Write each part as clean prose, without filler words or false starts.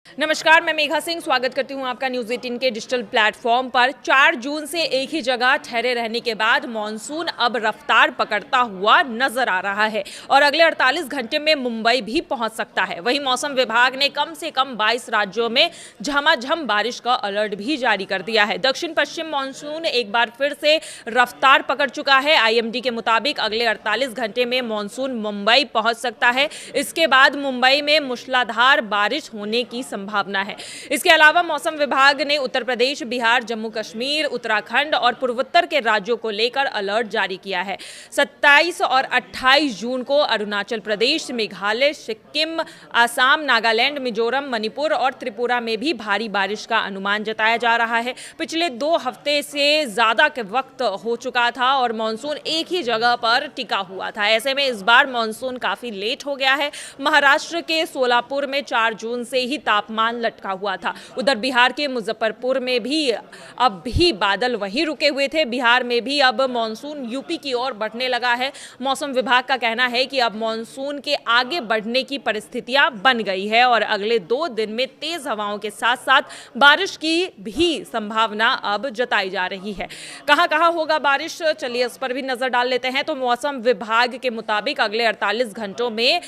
नमस्कार, मैं मेघा सिंह स्वागत करती हूं आपका न्यूज़ 18 के डिजिटल प्लेटफॉर्म पर। 4 जून से एक ही जगह ठहरे रहने के बाद मॉनसून अब रफ्तार पकड़ता हुआ नजर आ रहा है और अगले 48 घंटे में मुंबई भी पहुंच सकता है। वहीं मौसम विभाग ने कम से कम 22 राज्यों में झमाझम बारिश का अलर्ट भी जारी कर दिया है। दक्षिण पश्चिम मॉनसून एक बार फिर से रफ्तार पकड़ चुका है। आईएमडी के मुताबिक अगले 48 घंटे में मॉनसून मुंबई पहुंच सकता है। इसके बाद मुंबई में मूसलाधार बारिश होने की संभावना है। इसके अलावा मौसम विभाग ने उत्तर प्रदेश, बिहार, जम्मू कश्मीर, उत्तराखंड और पूर्वोत्तर के राज्यों को लेकर अलर्ट जारी किया है। 27 और 28 जून को अरुणाचल प्रदेश, मेघालय, सिक्किम, आसाम, नागालैंड, मिजोरम, मणिपुर और त्रिपुरा में भी भारी बारिश का अनुमान जताया जा रहा है। पिछले 2 हफ्ते से ज्यादा के वक्त हो चुका था और मानसून एक ही जगह पर टिका हुआ था। ऐसे में इस बार मानसून काफी लेट हो गया है। महाराष्ट्र के सोलापुर में 4 जून से ही तापमान लटका हुआ था। उधर बिहार के मुजफ्फरपुर में भी अब भी बादल वहीं रुके हुए थे। बिहार में भी अब मानसून यूपी की ओर बढ़ने लगा है। मौसम विभाग का कहना है कि अब मानसून के आगे बढ़ने की परिस्थितियां बन गई है और अगले 2 दिन में तेज हवाओं के साथ साथ बारिश की भी संभावना अब जताई जा रही है। कहां कहां होगा बारिश, चलिए इस पर भी नजर डाल लेते हैं। तो मौसम विभाग के मुताबिक अगले 48 घंटों में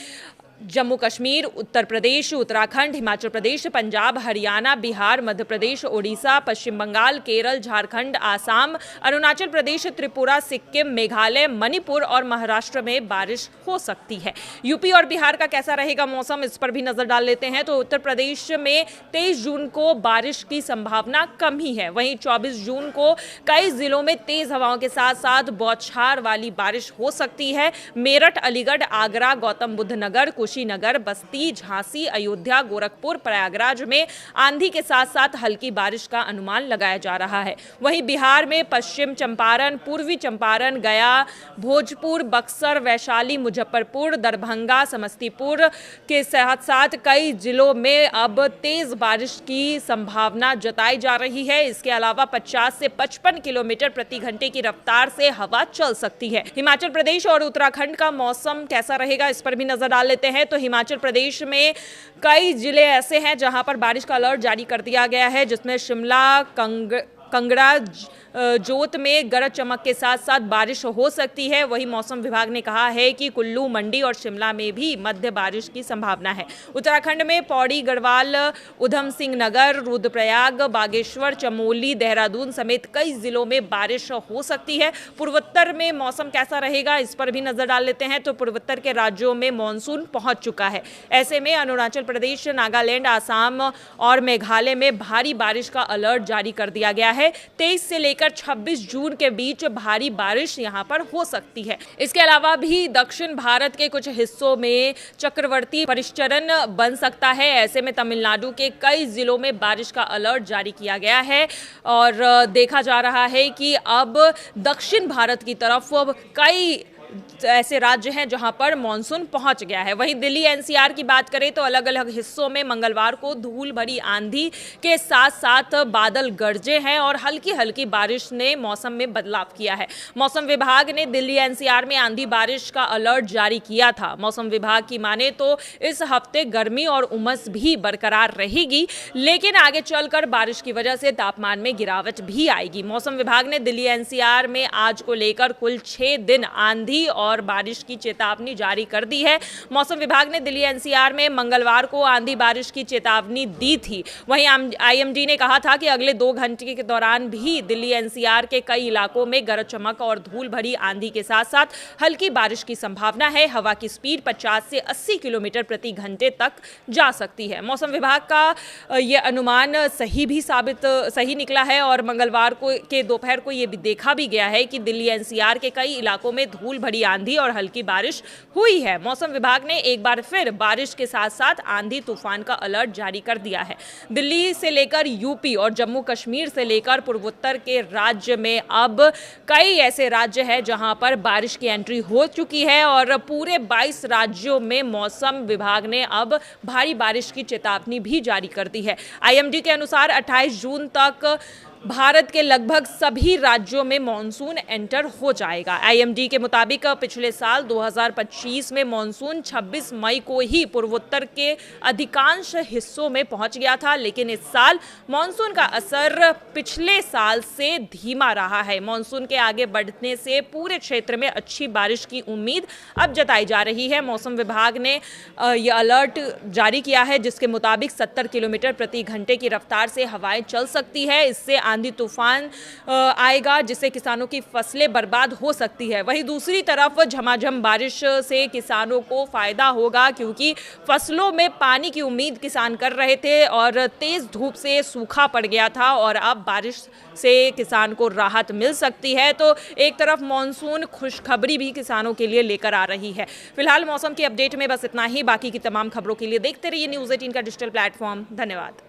जम्मू कश्मीर, उत्तर प्रदेश, उत्तराखंड, हिमाचल प्रदेश, पंजाब, हरियाणा, बिहार, मध्य प्रदेश, ओडिशा, पश्चिम बंगाल, केरल, झारखंड, आसाम, अरुणाचल प्रदेश, त्रिपुरा, सिक्किम, मेघालय, मणिपुर और महाराष्ट्र में बारिश हो सकती है। यूपी और बिहार का कैसा रहेगा मौसम, इस पर भी नजर डाल लेते हैं। तो उत्तर प्रदेश में 23 जून को बारिश की संभावना कम ही है। वहीं 24 जून को कई जिलों में तेज हवाओं के साथ साथ बौछार वाली बारिश हो सकती है। मेरठ, अलीगढ़, आगरा, गौतम बुद्ध नगर, कुशीनगर, बस्ती, झांसी, अयोध्या, गोरखपुर, प्रयागराज में आंधी के साथ साथ हल्की बारिश का अनुमान लगाया जा रहा है। वहीं बिहार में पश्चिम चंपारण, पूर्वी चंपारण, गया, भोजपुर, बक्सर, वैशाली, मुजफ्फरपुर, दरभंगा, समस्तीपुर के साथ साथ कई जिलों में अब तेज बारिश की संभावना जताई जा रही है। इसके अलावा 50 से 55 किलोमीटर प्रति घंटे की रफ्तार से हवा चल सकती है। हिमाचल प्रदेश और उत्तराखंड का मौसम कैसा रहेगा, इस पर भी नजर डाल लेते हैं। तो हिमाचल प्रदेश में कई जिले ऐसे हैं जहां पर बारिश का अलर्ट जारी कर दिया गया है, जिसमें शिमला, कांगड़ा, जोत में गरज चमक के साथ साथ बारिश हो सकती है। वहीं मौसम विभाग ने कहा है कि कुल्लू, मंडी और शिमला में भी मध्य बारिश की संभावना है। उत्तराखंड में पौड़ी, गढ़वाल, उधम सिंह नगर, रुद्रप्रयाग, बागेश्वर, चमोली, देहरादून समेत कई जिलों में बारिश हो सकती है। पूर्वोत्तर में मौसम कैसा रहेगा, इस पर भी नजर डाल लेते हैं। तो पूर्वोत्तर के राज्यों में मानसून पहुंच चुका है। ऐसे में अरुणाचल प्रदेश, नागालैंड, आसाम और मेघालय में भारी बारिश का अलर्ट जारी कर दिया गया है। 23 से लेकर 26 जून के बीच भारी बारिश यहां पर हो सकती है। इसके अलावा भी दक्षिण भारत के कुछ हिस्सों में चक्रवाती परिसंचरण बन सकता है। ऐसे में तमिलनाडु के कई जिलों में बारिश का अलर्ट जारी किया गया है और देखा जा रहा है कि अब दक्षिण भारत की तरफ कई ऐसे राज्य हैं जहां पर मानसून पहुंच गया है। वहीं दिल्ली एनसीआर की बात करें तो अलग अलग हिस्सों में मंगलवार को धूल भरी आंधी के साथ साथ बादल गरजे हैं और हल्की हल्की बारिश ने मौसम में बदलाव किया है। मौसम विभाग ने दिल्ली एनसीआर में आंधी बारिश का अलर्ट जारी किया था। मौसम विभाग की माने तो इस हफ्ते गर्मी और उमस भी बरकरार रहेगी, लेकिन आगे चलकर बारिश की वजह से तापमान में गिरावट भी आएगी। मौसम विभाग ने दिल्ली एनसीआर में आज को लेकर कुल 6 दिन आंधी और बारिश की चेतावनी जारी कर दी है। मौसम विभाग ने दिल्ली एनसीआर में मंगलवार को आंधी बारिश की चेतावनी दी थी। वहीं आईएमडी ने कहा था कि अगले 2 घंटे के दौरान भी दिल्ली एनसीआर के कई इलाकों में गरज चमक और धूल भरी आंधी के साथ साथ हल्की बारिश की संभावना है। हवा की स्पीड 50 से 80 किलोमीटर प्रति घंटे तक जा सकती है। मौसम विभाग का यह अनुमान सही निकला है और मंगलवार को के दोपहर को यह भी देखा भी गया है कि दिल्ली एनसीआर के कई इलाकों में धूल भरी आंधी और हल्की बारिश हुई है। मौसम विभाग ने एक बार फिर बारिश के साथ साथ आंधी तूफान का अलर्ट जारी कर दिया है। दिल्ली से लेकर यूपी और जम्मू कश्मीर से लेकर पूर्वोत्तर के राज्य में अब कई ऐसे राज्य हैं जहां पर बारिश की एंट्री हो चुकी है और पूरे 22 राज्यों में मौसम विभाग ने अब भारी बारिश की चेतावनी भी जारी कर दी है। आईएमडी के अनुसार 28 जून तक भारत के लगभग सभी राज्यों में मॉनसून एंटर हो जाएगा। आईएमडी के मुताबिक पिछले साल 2025 में मॉनसून 26 मई को ही पूर्वोत्तर के अधिकांश हिस्सों में पहुंच गया था, लेकिन इस साल मॉनसून का असर पिछले साल से धीमा रहा है। मॉनसून के आगे बढ़ने से पूरे क्षेत्र में अच्छी बारिश की उम्मीद अब जताई जा रही है। मौसम विभाग ने यह अलर्ट जारी किया है, जिसके मुताबिक 70 किलोमीटर प्रति घंटे की रफ्तार से हवाएं चल सकती है। इससे आंधी तूफान आएगा, जिससे किसानों की फसलें बर्बाद हो सकती है। वहीं दूसरी तरफ झमाझम बारिश से किसानों को फायदा होगा, क्योंकि फसलों में पानी की उम्मीद किसान कर रहे थे और तेज धूप से सूखा पड़ गया था, और अब बारिश से किसान को राहत मिल सकती है। तो एक तरफ मॉनसून खुशखबरी भी किसानों के लिए लेकर आ रही है। फिलहाल मौसम के अपडेट में बस इतना ही। बाकी की तमाम खबरों के लिए देखते रहिए न्यूज़ 18 का डिजिटल प्लेटफॉर्म। धन्यवाद।